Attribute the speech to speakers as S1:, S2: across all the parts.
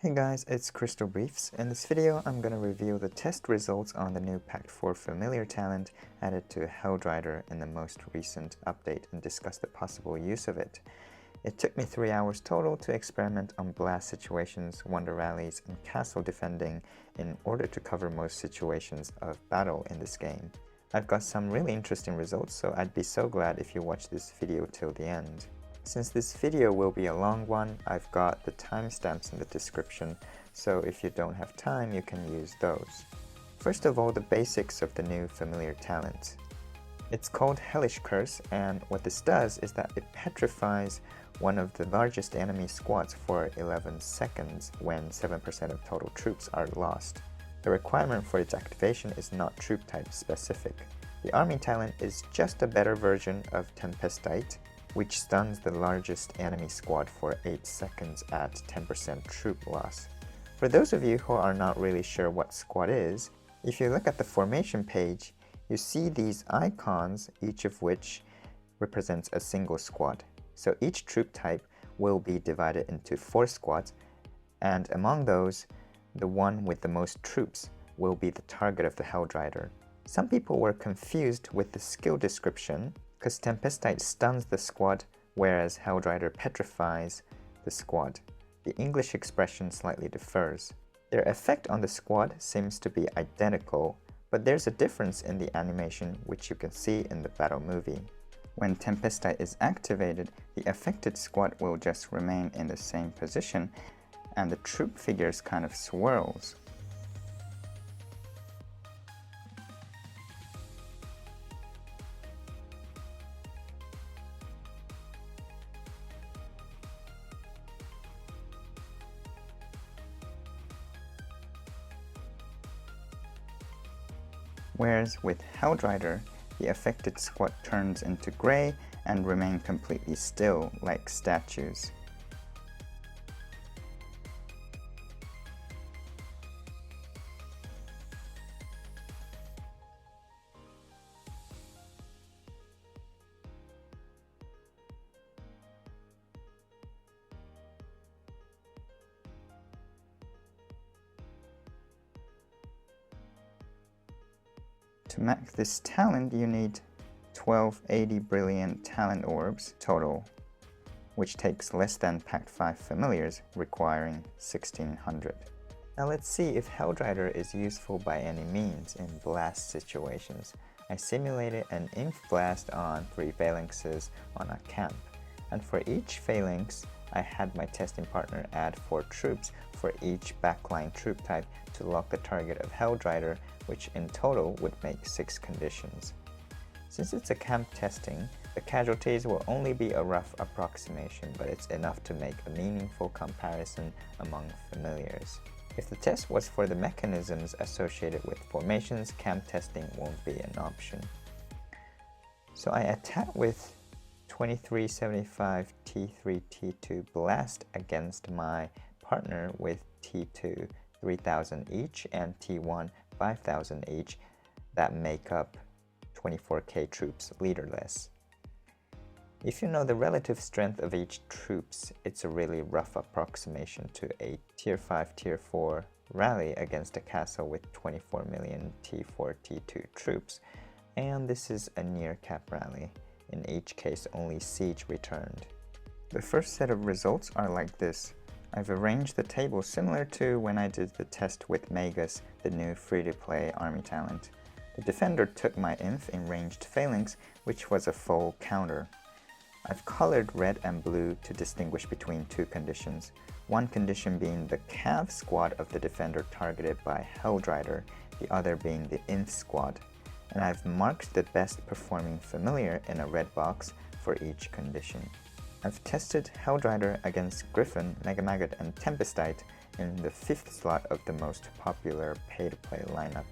S1: Hey guys, it's Crystal Briefs. In this video, I'm going to review the test results on the new Pact 4 familiar talent added to Drider in the most recent update and discuss the possible use of it. It took me 3 hours total to experiment on blast situations, wonder rallies, and castle defending in order to cover most situations of battle in this game. I've got some really interesting results, so I'd be so glad if you watch this video till the end. Since this video will be a long one, I've got the timestamps in the description, so if you don't have time, you can use those. First of all, the basics of the new familiar talent. It's called Hellish Curse, and what this does is that it petrifies one of the largest enemy squads for 11 seconds when 7% of total troops are lost. The requirement for its activation is not troop type specific. The army talent is just a better version of Tempestite, which stuns the largest enemy squad for 8 seconds at 10% troop loss. For those of you who are not really sure what squad is, if you look at the formation page, you see these icons, each of which represents a single squad. So each troop type will be divided into 4 squads, and among those, the one with the most troops will be the target of the Drider. Some people were confused with the skill description, because Tempestite stuns the squad, whereas Drider petrifies the squad. The English expression slightly differs. Their effect on the squad seems to be identical, but there's a difference in the animation, which you can see in the battle movie. When Tempestite is activated, the affected squad will just remain in the same position, and the troop figures kind of swirls. Whereas with Drider, the affected squad turns into grey and remain completely still like statues. To max this talent, you need 1280 brilliant talent orbs total, which takes less than Pact 5 familiars, requiring 1600. Now let's see if Drider is useful by any means in blast situations. I simulated an inf blast on 3 phalanxes on a camp, and for each phalanx, I had my testing partner add 4 troops for each backline troop type to lock the target of Drider, which in total would make 6 conditions. Since it's a camp testing, the casualties will only be a rough approximation, but it's enough to make a meaningful comparison among familiars. If the test was for the mechanisms associated with formations, camp testing won't be an option. So I attack with 2375 T3 T2 blast against my partner with T2 3000 each and T1 5000 each that make up 24k troops leaderless. If you know the relative strength of each troops, it's a really rough approximation to a tier 5 tier 4 rally against a castle with 24 million T4 T2 troops, and this is a near cap rally. In each case, only siege returned. The first set of results are like this. I've arranged the table similar to when I did the test with Magus, the new free-to-play army talent. The defender took my inf in ranged phalanx, which was a full counter. I've colored red and blue to distinguish between 2 conditions, one condition being the cav squad of the defender targeted by Drider, the other being the inf squad, and I've marked the best performing familiar in a red box for each condition. I've tested Drider against Griffin, Megamaggot, and Tempestite in the 5th slot of the most popular pay-to-play lineup.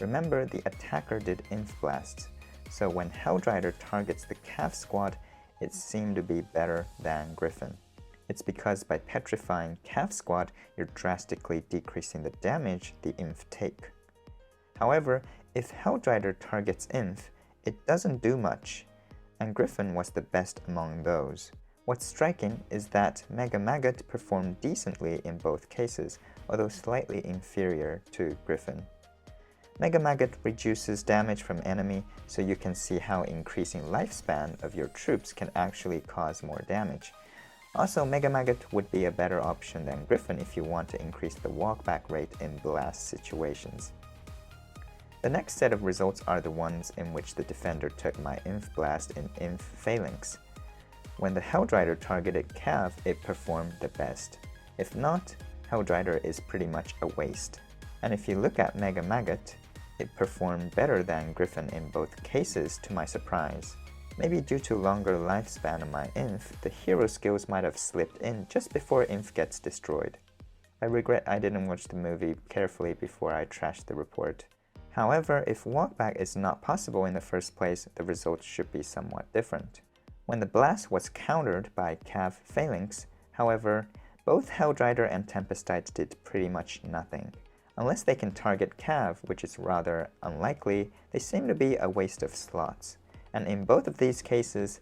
S1: Remember, the attacker did inf blasts, so when Drider targets the cav squad, it seemed to be better than Griffin. It's because by petrifying cav squad, you're drastically decreasing the damage the inf take. However, if Drider targets inf, it doesn't do much, and Griffin was the best among those. What's striking is that Mega Maggot performed decently in both cases, although slightly inferior to Griffin. Mega Maggot reduces damage from enemy, so you can see how increasing lifespan of your troops can actually cause more damage. Also, Mega Maggot would be a better option than Griffin if you want to increase the walkback rate in blast situations. The next set of results are the ones in which the defender took my Inf Blast in Inf Phalanx. When the Drider targeted Cav, it performed the best. If not, Drider is pretty much a waste. And if you look at Mega Maggot, it performed better than Griffin in both cases to my surprise. Maybe due to longer lifespan of my Inf, the hero skills might have slipped in just before Inf gets destroyed. I regret I didn't watch the movie carefully before I trashed the report. However, if walkback is not possible in the first place, the results should be somewhat different. When the blast was countered by Cav Phalanx, however, both Drider and Tempestite did pretty much nothing. Unless they can target Cav, which is rather unlikely, they seem to be a waste of slots. And in both of these cases,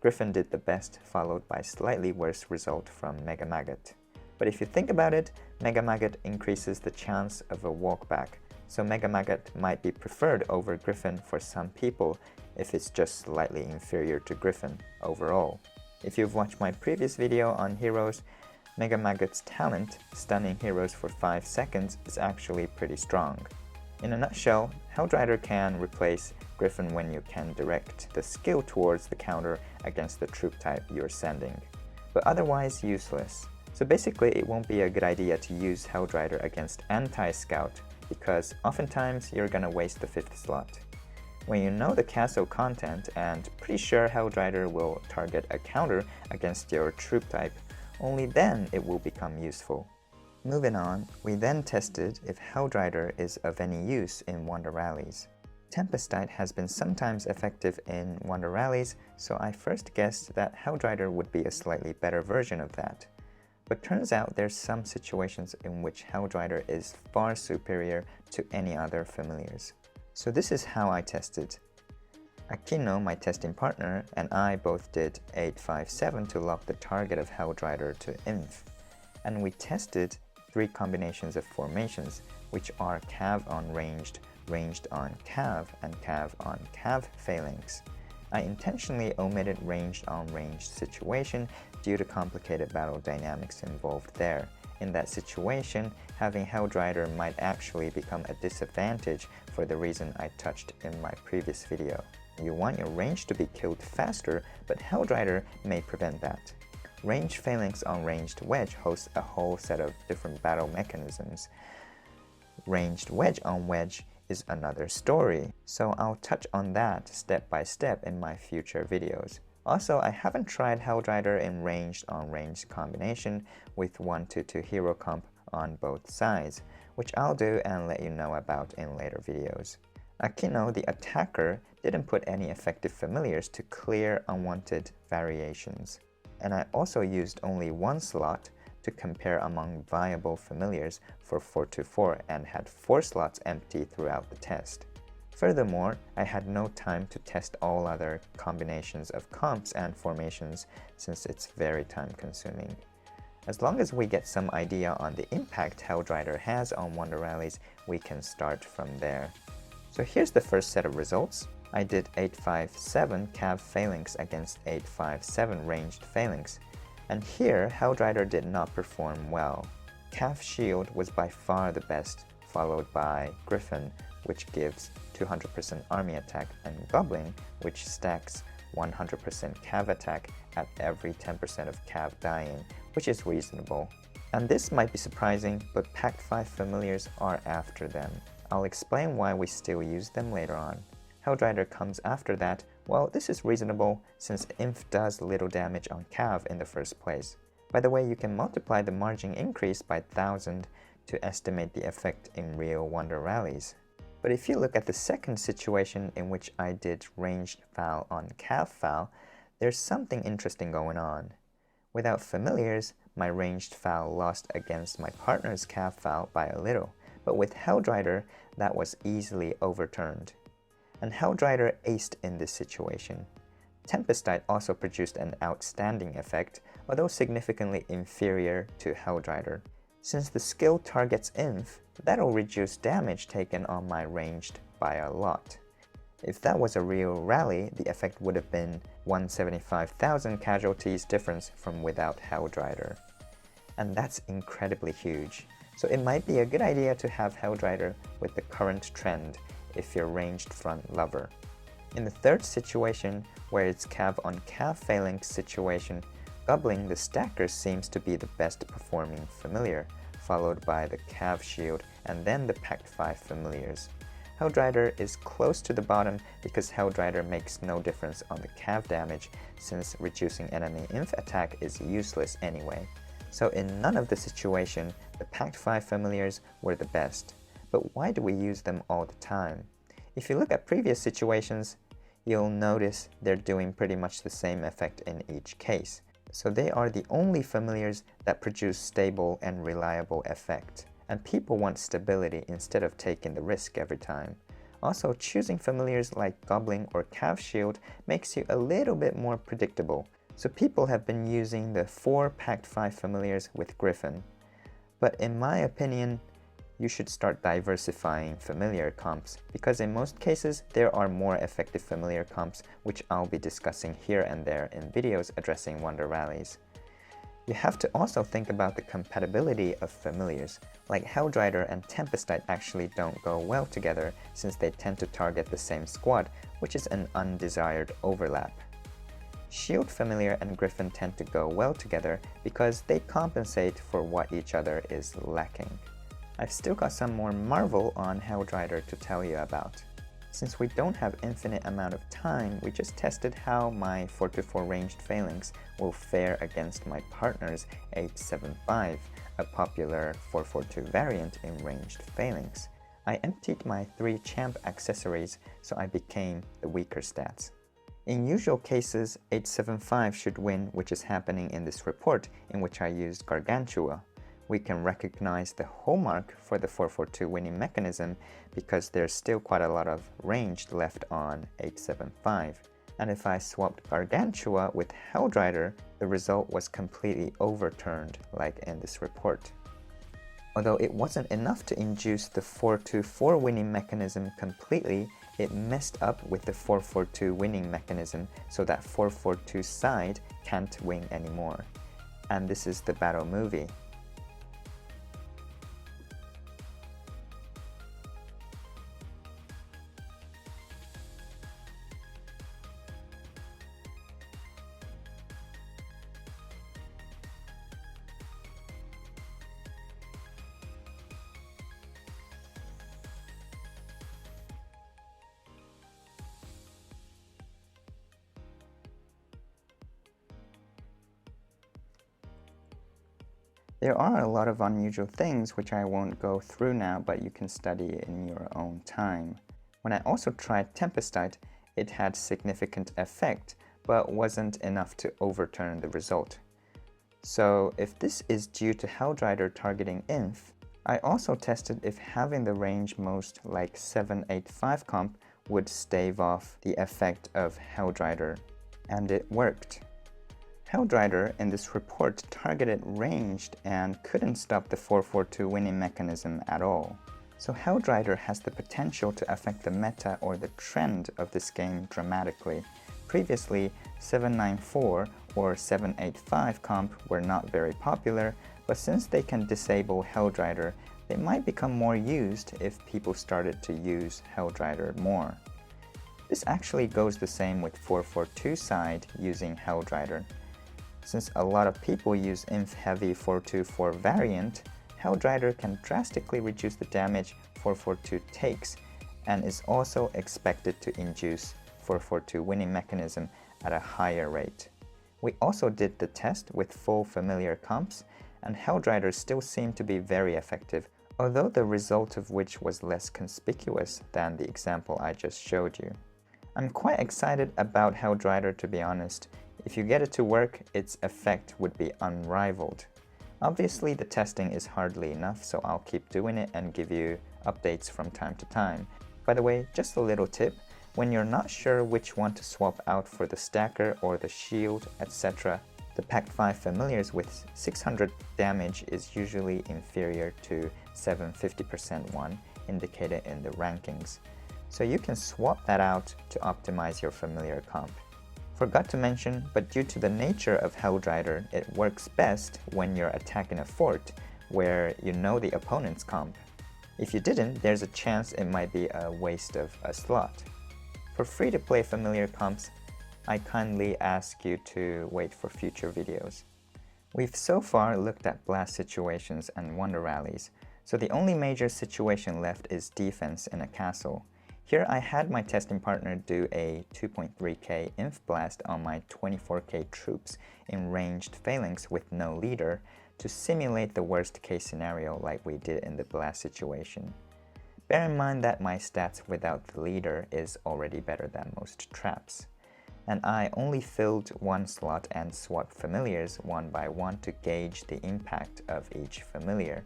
S1: Griffin did the best, followed by slightly worse result from Mega Maggot. But if you think about it, Mega Maggot increases the chance of a walkback, so Mega Maggot might be preferred over Griffin for some people if it's just slightly inferior to Griffin overall. If you've watched my previous video on heroes, Mega Maggot's talent, stunning heroes for 5 seconds, is actually pretty strong. In a nutshell, Drider can replace Griffin when you can direct the skill towards the counter against the troop type you're sending, but otherwise useless. So basically it won't be a good idea to use Drider against anti-scout, because oftentimes you're gonna waste the 5th slot. When you know the castle content and pretty sure Drider will target a counter against your troop type, only then it will become useful. Moving on, we then tested if Drider is of any use in Wonder Rallies. Tempestite has been sometimes effective in Wonder Rallies, so I first guessed that Drider would be a slightly better version of that. But turns out there's some situations in which Drider is far superior to any other familiars. So this is how I tested. Aquino, my testing partner, and I both did 857 to lock the target of Drider to Inf. And we tested 3 combinations of formations, which are Cav on ranged, ranged on Cav, and Cav on Cav Phalanx. I intentionally omitted ranged on ranged situation due to complicated battle dynamics involved there. In that situation, having Drider might actually become a disadvantage for the reason I touched in my previous video. You want your range to be killed faster, but Drider may prevent that. Ranged Phalanx on Ranged Wedge hosts a whole set of different battle mechanisms. Ranged Wedge on Wedge is another story, so I'll touch on that step by step in my future videos. Also, I haven't tried Drider in ranged on ranged combination with 1-2 hero comp on both sides, which I'll do and let you know about in later videos. Aquino, the attacker, didn't put any effective familiars to clear unwanted variations. And I also used only 1 slot to compare among viable familiars for 4-4 and had 4 slots empty throughout the test. Furthermore, I had no time to test all other combinations of comps and formations since it's very time consuming. As long as we get some idea on the impact Drider has on Wonder Rallies, we can start from there. So here's the first set of results. I did 857 Cav Phalanx against 857 Ranged Phalanx, and here Drider did not perform well. Cav Shield was by far the best, followed by Griffin, which gives 200% army attack, and Goblin, which stacks 100% Cav attack at every 10% of Cav dying, which is reasonable. And this might be surprising, but Pact 5 familiars are after them. I'll explain why we still use them later on. Drider comes after that. Well, this is reasonable since Inf does little damage on Cav in the first place. By the way, you can multiply the margin increase by 1000 to estimate the effect in real Wonder Rallies. But if you look at the second situation in which I did ranged foul on Cav foul, there's something interesting going on. Without familiars, my ranged foul lost against my partner's Cav foul by a little, but with Drider, that was easily overturned. And Drider aced in this situation. Tempestite also produced an outstanding effect, although significantly inferior to Drider. Since the skill targets Inf, that'll reduce damage taken on my ranged by a lot. If that was a real rally, the effect would have been 175,000 casualties difference from without Drider. And that's incredibly huge. So it might be a good idea to have Drider with the current trend if you're ranged front lover. In the third situation, where it's cav on cav phalanx situation, Gobbling the Stacker seems to be the best performing familiar, followed by the cav shield and then the Pact 5 familiars. Drider is close to the bottom because Drider makes no difference on the cav damage since reducing enemy inf attack is useless anyway. So in none of the situation, the Pact 5 familiars were the best. But why do we use them all the time? If you look at previous situations, you'll notice they're doing pretty much the same effect in each case. So they are the only familiars that produce stable and reliable effect. And people want stability instead of taking the risk every time. Also, choosing familiars like Gobbling or Cav Shield makes you a little bit more predictable. So people have been using the 4 Pact 5 familiars with Griffin. But in my opinion, you should start diversifying familiar comps because in most cases there are more effective familiar comps which I'll be discussing here and there in videos addressing Wonder Rallies. You have to also think about the compatibility of familiars, like Drider and Tempestite actually don't go well together since they tend to target the same squad, which is an undesired overlap. Shield familiar and Griffin tend to go well together because they compensate for what each other is lacking. I've still got some more Marvel on Drider to tell you about. Since we don't have infinite amount of time, we just tested how my 4-4 ranged phalanx will fare against my partner's H75, a popular 4-4-2 variant in ranged phalanx. I emptied my 3 champ accessories, so I became the weaker stats. In usual cases, H75 should win, which is happening in this report, in which I used Gargantua. We can recognize the hallmark for the 4-4-2 winning mechanism because there's still quite a lot of ranged left on H75. And if I swapped Gargantua with Drider, the result was completely overturned like in this report. Although it wasn't enough to induce the 4-2-4 winning mechanism completely, it messed up with the 4-4-2 winning mechanism so that 4-4-2 side can't win anymore. And this is the battle movie. There are a lot of unusual things which I won't go through now, but you can study in your own time. When I also tried Tempestite, it had significant effect, but wasn't enough to overturn the result. So if this is due to Drider targeting Inf, I also tested if having the range most like 7-8-5 comp would stave off the effect of Drider, and it worked. Drider in this report targeted ranged and couldn't stop the 4-4-2 winning mechanism at all. So Drider has the potential to affect the meta or the trend of this game dramatically. Previously, 7-9-4 or 7-8-5 comp were not very popular, but since they can disable Drider, they might become more used if people started to use Drider more. This actually goes the same with 4-4-2 side using Drider. Since a lot of people use inf-heavy 4-2-4 variant, Drider can drastically reduce the damage 4-4-2 takes and is also expected to induce 4-4-2 winning mechanism at a higher rate. We also did the test with full familiar comps, and Drider still seemed to be very effective, although the result of which was less conspicuous than the example I just showed you. I'm quite excited about Drider, to be honest. If you get it to work, its effect would be unrivaled. Obviously, the testing is hardly enough, so I'll keep doing it and give you updates from time to time. By the way, just a little tip, when you're not sure which one to swap out for the stacker or the shield, etc., the Pact 5 familiars with 600 damage is usually inferior to 750% one indicated in the rankings, so you can swap that out to optimize your familiar comp. Forgot to mention, but due to the nature of Drider, it works best when you're attacking a fort where you know the opponent's comp. If you didn't, there's a chance it might be a waste of a slot. For free-to-play familiar comps, I kindly ask you to wait for future videos. We've so far looked at blast situations and wonder rallies, so the only major situation left is defense in a castle. Here I had my testing partner do a 2.3k inf blast on my 24k troops in ranged phalanx with no leader to simulate the worst case scenario like we did in the blast situation. Bear in mind that my stats without the leader is already better than most traps, and I only filled one slot and swapped familiars one by one to gauge the impact of each familiar.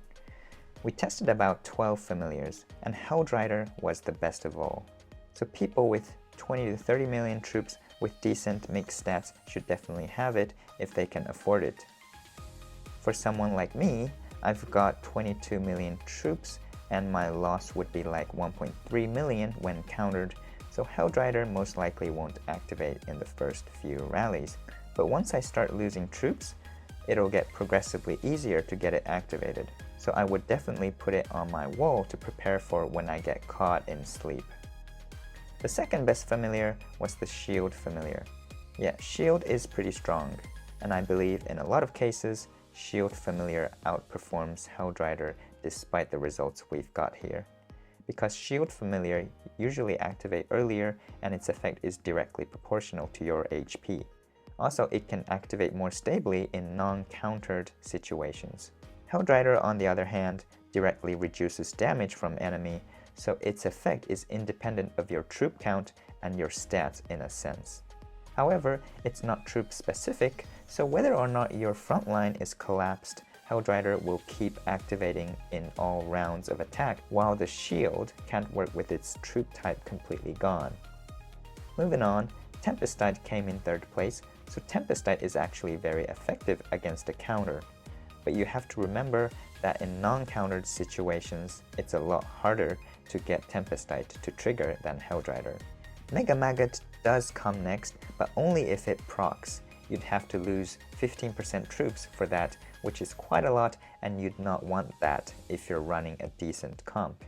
S1: We tested about 12 familiars, and Drider was the best of all. So people with 20 to 30 million troops with decent mixed stats should definitely have it if they can afford it. For someone like me, I've got 22 million troops and my loss would be like 1.3 million when countered, so Drider most likely won't activate in the first few rallies. But once I start losing troops, it'll get progressively easier to get it activated. So I would definitely put it on my wall to prepare for when I get caught in sleep. The second best familiar was the shield familiar. Yeah, shield is pretty strong, and I believe in a lot of cases, shield familiar outperforms Drider despite the results we've got here. Because shield familiar usually activate earlier and its effect is directly proportional to your HP. Also, it can activate more stably in non-countered situations. Drider, on the other hand, directly reduces damage from enemy, so its effect is independent of your troop count and your stats in a sense. However, it's not troop specific, so whether or not your front line is collapsed, Drider will keep activating in all rounds of attack, while the shield can't work with its troop type completely gone. Moving on, Tempestite came in third place, so Tempestite is actually very effective against a counter. But you have to remember that in non-countered situations, it's a lot harder to get Tempestite to trigger than Drider. Mega Maggot does come next, but only if it procs. You'd have to lose 15% troops for that, which is quite a lot, and you'd not want that if you're running a decent comp.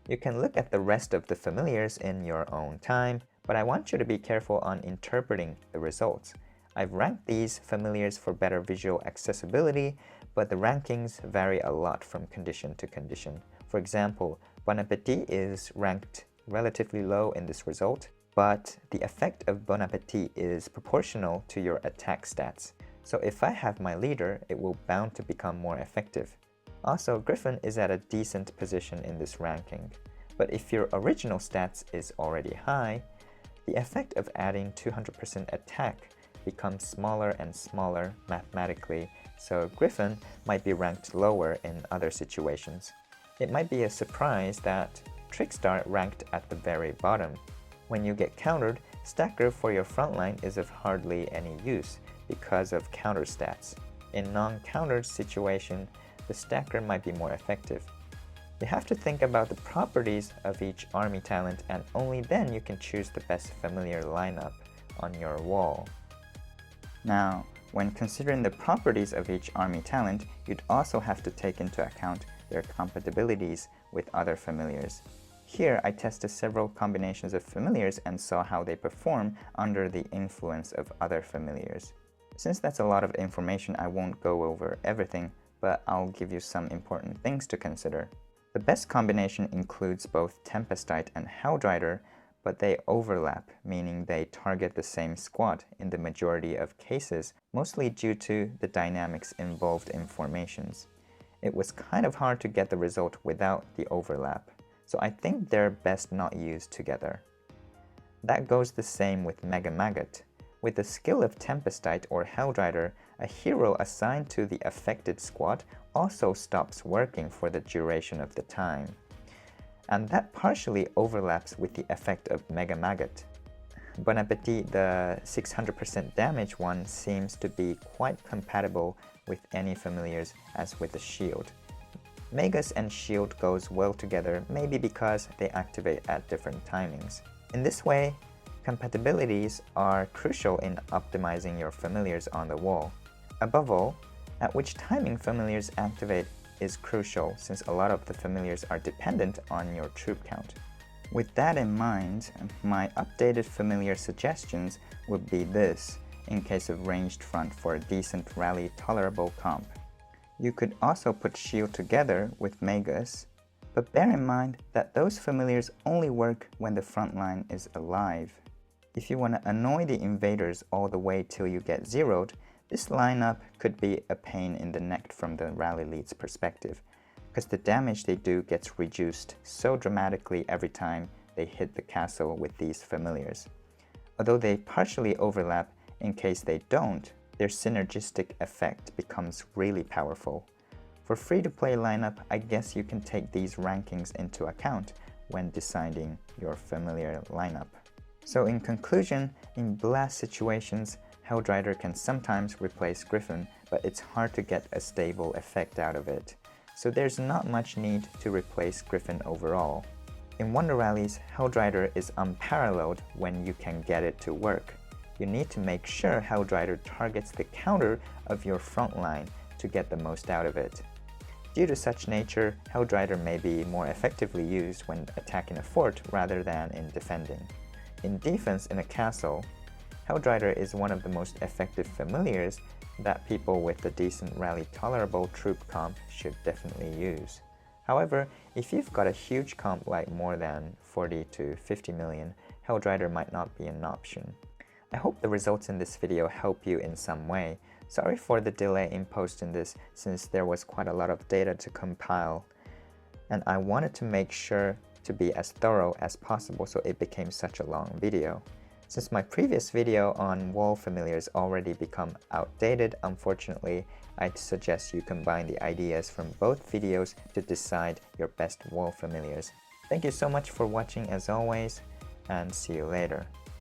S1: You can look at the rest of the familiars in your own time, but I want you to be careful on interpreting the results. I've ranked these familiars for better visual accessibility, but the rankings vary a lot from condition to condition. For example, Bon Appetit is ranked relatively low in this result, but the effect of Bon Appetit is proportional to your attack stats. So if I have my leader, it will bound to become more effective. Also, Griffin is at a decent position in this ranking, but if your original stats is already high, the effect of adding 200% attack becomes smaller and smaller mathematically, so Griffin might be ranked lower in other situations. It might be a surprise that Trickstar ranked at the very bottom. When you get countered, Stacker for your frontline is of hardly any use because of counter stats. In non-countered situation, the Stacker might be more effective. You have to think about the properties of each army talent, and only then you can choose the best familiar lineup on your wall. Now, when considering the properties of each army talent, you'd also have to take into account their compatibilities with other familiars. Here, I tested several combinations of familiars and saw how they perform under the influence of other familiars. Since that's a lot of information, I won't go over everything, but I'll give you some important things to consider. The best combination includes both Tempestite and Drider, but they overlap, meaning they target the same squad in the majority of cases, mostly due to the dynamics involved in formations. It was kind of hard to get the result without the overlap, so I think they're best not used together. That goes the same with Mega Maggot. With the skill of Tempestite or Drider, a hero assigned to the affected squad also stops working for the duration of the time. And that partially overlaps with the effect of Mega Maggot. Bon Appetit, the 600% damage one, seems to be quite compatible with any familiars as with the shield. Magus and shield goes well together, maybe because they activate at different timings. In this way, compatibilities are crucial in optimizing your familiars on the wall. Above all, at which timing familiars activate is crucial, since a lot of the familiars are dependent on your troop count. With that in mind, my updated familiar suggestions would be this in case of ranged front for a decent rally tolerable comp. You could also put shield together with Magus, but bear in mind that those familiars only work when the front line is alive. If you want to annoy the invaders all the way till you get zeroed, this lineup could be a pain in the neck from the rally lead's perspective, because the damage they do gets reduced so dramatically every time they hit the castle with these familiars. Although they partially overlap, in case they don't, their synergistic effect becomes really powerful. For free-to-play lineup, I guess you can take these rankings into account when deciding your familiar lineup. So in conclusion, in blast situations, Drider can sometimes replace Griffin, but it's hard to get a stable effect out of it. So there's not much need to replace Griffin overall. In Wonder Rallies, Drider is unparalleled when you can get it to work. You need to make sure Drider targets the counter of your front line to get the most out of it. Due to such nature, Drider may be more effectively used when attacking a fort rather than in defending. In defense in a castle, Drider is one of the most effective familiars that people with a decent rally tolerable troop comp should definitely use. However, if you've got a huge comp like more than 40 to 50 million, Drider might not be an option. I hope the results in this video help you in some way. Sorry for the delay in posting this, since there was quite a lot of data to compile, and I wanted to make sure to be as thorough as possible, so it became such a long video. Since my previous video on wall familiars already become outdated, unfortunately, I'd suggest you combine the ideas from both videos to decide your best wall familiars. Thank you so much for watching as always, and see you later.